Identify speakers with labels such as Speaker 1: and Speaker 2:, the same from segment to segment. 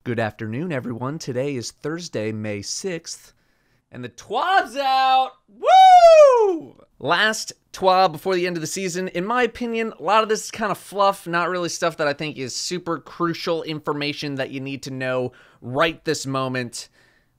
Speaker 1: Good afternoon, everyone. Today is Thursday, May 6th, and the TWAB's out! Woo! Last TWAB before the end of the season. In my opinion, a lot of this is kind of fluff, not really stuff that I think is super crucial information that you need to know right this moment.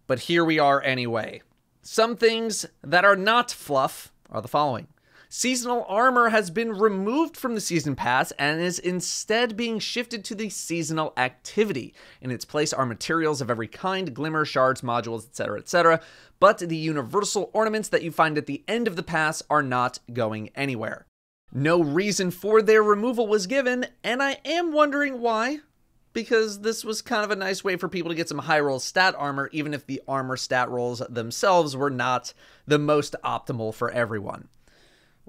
Speaker 1: But here we are anyway. Some things that are not fluff are the following. Seasonal armor has been removed from the season pass and is instead being shifted to the seasonal activity. In its place are materials of every kind, glimmer, shards, modules, etc., etc. But the universal ornaments that you find at the end of the pass are not going anywhere. No reason for their removal was given, and I am wondering why. Because this was kind of a nice way for people to get some high roll stat armor, even if the armor stat rolls themselves were not the most optimal for everyone.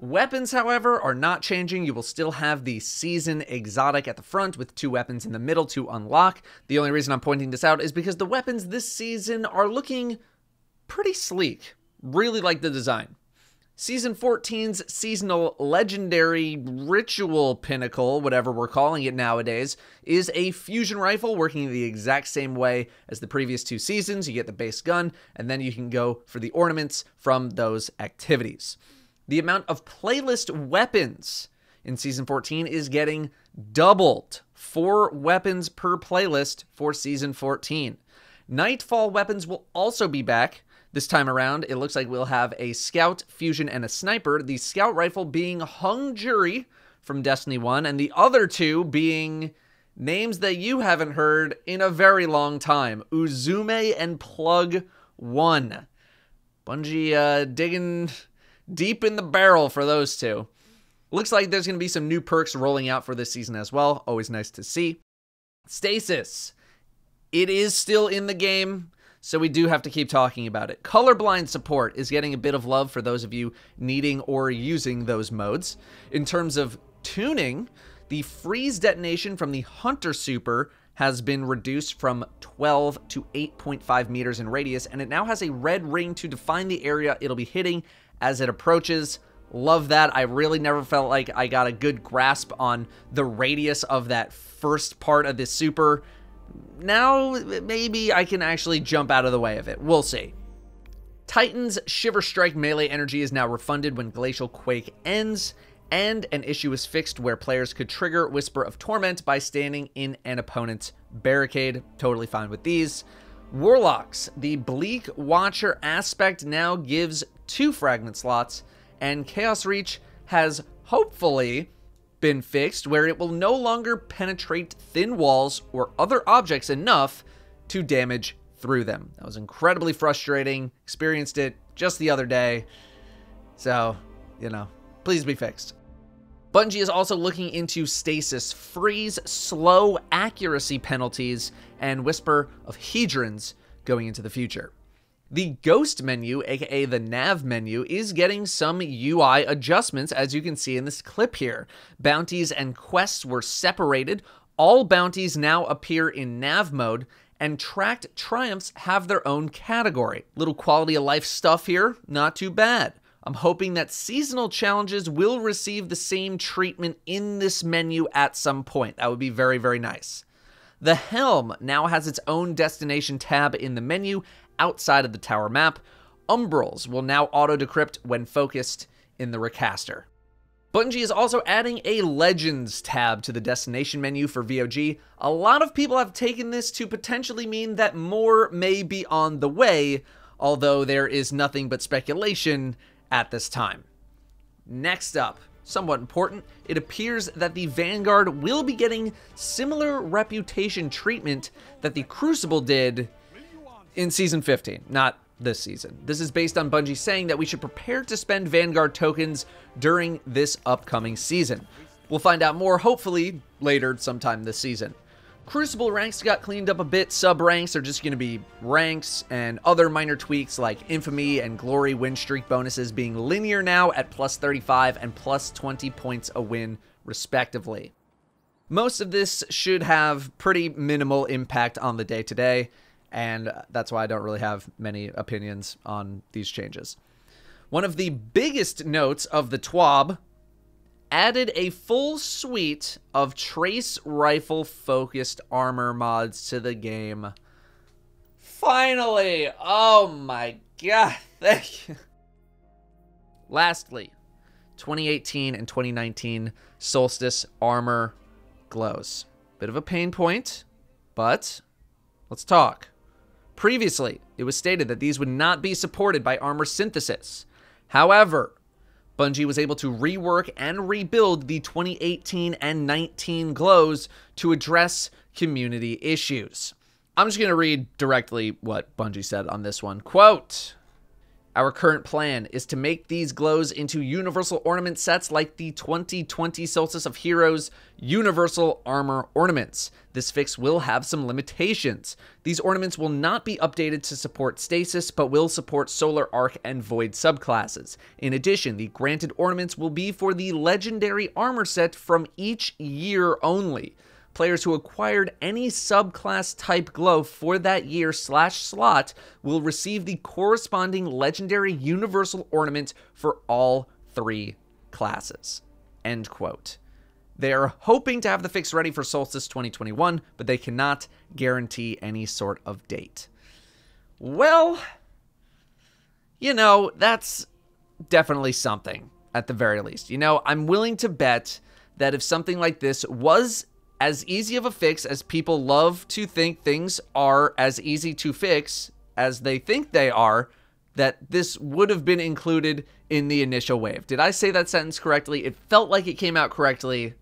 Speaker 1: Weapons, however, are not changing. You will still have the season exotic at the front with 2 weapons in the middle to unlock. The only reason I'm pointing this out is because the weapons this season are looking pretty sleek. Really like the design. Season 14's seasonal legendary ritual pinnacle, whatever we're calling it nowadays, is a fusion rifle working the exact same way as the previous 2 seasons. You get the base gun, and then you can go for the ornaments from those activities. The amount of playlist weapons in Season 14 is getting doubled. 4 weapons per playlist for Season 14. Nightfall weapons will also be back. This time around, it looks like we'll have a Scout, Fusion, and a Sniper. The Scout rifle being Hung Jury from Destiny 1, and the other 2 being names that you haven't heard in a very long time. Uzume and Plug 1. Bungie digging deep in the barrel for those 2. Looks like there's going to be some new perks rolling out for this season as well. Always nice to see. Stasis. It is still in the game, so we do have to keep talking about it. Colorblind support is getting a bit of love for those of you needing or using those modes. In terms of tuning, the freeze detonation from the Hunter Super has been reduced from 12 to 8.5 meters in radius, and it now has a red ring to define the area it'll be hitting as it approaches. Love that. I really never felt like I got a good grasp on the radius of that first part of this super. Now, maybe I can actually jump out of the way of it. We'll see. Titan's Shiver Strike melee energy is now refunded when Glacial Quake ends, and an issue is fixed where players could trigger Whisper of Torment by standing in an opponent's barricade. Totally fine with these. Warlocks. The Bleak Watcher aspect now gives 2 fragment slots, and Chaos Reach has hopefully been fixed where it will no longer penetrate thin walls or other objects enough to damage through them. That was incredibly frustrating. Experienced it just the other day. So, please be fixed. Bungie is also looking into stasis, freeze, slow accuracy penalties, and Whisper of Hedrons going into the future. The Ghost menu, aka the Nav menu, is getting some UI adjustments, as you can see in this clip here. Bounties and quests were separated. All bounties now appear in Nav mode, and tracked triumphs have their own category. Little quality of life stuff here, not too bad. I'm hoping that seasonal challenges will receive the same treatment in this menu at some point. That would be very, very nice. The Helm now has its own destination tab in the menu outside of the tower map. Umbrals will now auto-decrypt when focused in the Recaster. Bungie is also adding a Legends tab to the destination menu for VOG. A lot of people have taken this to potentially mean that more may be on the way, although there is nothing but speculation at this time. Next up, somewhat important, it appears that the Vanguard will be getting similar reputation treatment that the Crucible did in Season 15, not this season. This is based on Bungie saying that we should prepare to spend Vanguard tokens during this upcoming season. We'll find out more, hopefully, later sometime this season. Crucible ranks got cleaned up a bit. Sub-ranks are just going to be ranks, and other minor tweaks like Infamy and Glory win streak bonuses being linear now at plus 35 and plus 20 points a win, respectively. Most of this should have pretty minimal impact on the day-to-day, and that's why I don't really have many opinions on these changes. One of the biggest notes of the TWAB added a full suite of trace rifle-focused armor mods to the game. Finally! Oh my god, thank you. Lastly, 2018 and 2019 Solstice Armor glows. Bit of a pain point, but let's talk. Previously, it was stated that these would not be supported by armor synthesis. However, Bungie was able to rework and rebuild the 2018 and 19 glows to address community issues. I'm just going to read directly what Bungie said on this one. Quote, "Our current plan is to make these glows into universal ornament sets like the 2020 Solstice of Heroes universal armor ornaments. This fix will have some limitations. These ornaments will not be updated to support stasis, but will support Solar Arc and Void subclasses. In addition, the granted ornaments will be for the legendary armor set from each year only. Players who acquired any subclass type glow for that year/slot will receive the corresponding legendary universal ornament for all 3 classes." End quote. They are hoping to have the fix ready for Solstice 2021, but they cannot guarantee any sort of date. Well, you know, that's definitely something at the very least. You know, I'm willing to bet that if something like this was as easy of a fix as people love to think things are as easy to fix as they think they are, that this would have been included in the initial wave. Did I say that sentence correctly? It felt like it came out correctly,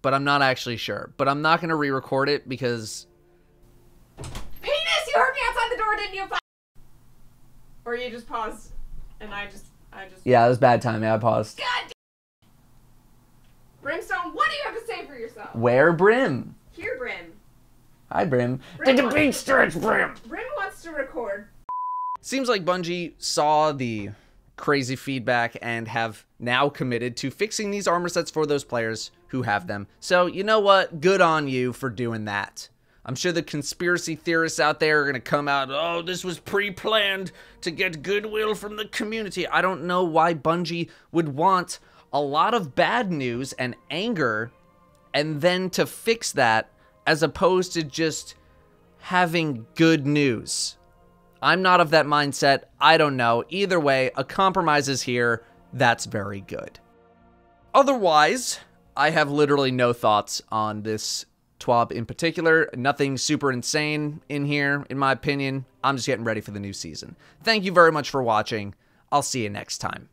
Speaker 1: but I'm not actually sure. But I'm not going to re-record it because...
Speaker 2: Penis! You heard me outside the door, didn't you? Or you just paused and I just...
Speaker 1: Yeah, it was bad timing. I paused.
Speaker 2: God. Brimstone, what do you have to say for yourself?
Speaker 1: Where Brim?
Speaker 2: Here, Brim.
Speaker 1: Hi, Brim.
Speaker 2: Brim
Speaker 1: Did the beat stretch, Brim?
Speaker 2: Brim wants to record.
Speaker 1: Seems like Bungie saw the crazy feedback and have now committed to fixing these armor sets for those players who have them. So, you know what? Good on you for doing that. I'm sure the conspiracy theorists out there are going to come out, oh, this was pre-planned to get goodwill from the community. I don't know why Bungie would want a lot of bad news and anger and then to fix that as opposed to just having good news. I'm not of that mindset. I don't know. Either way, a compromise is here. That's very good. Otherwise, I have literally no thoughts on this TWAB in particular. Nothing super insane in here, in my opinion. I'm just getting ready for the new season. Thank you very much for watching. I'll see you next time.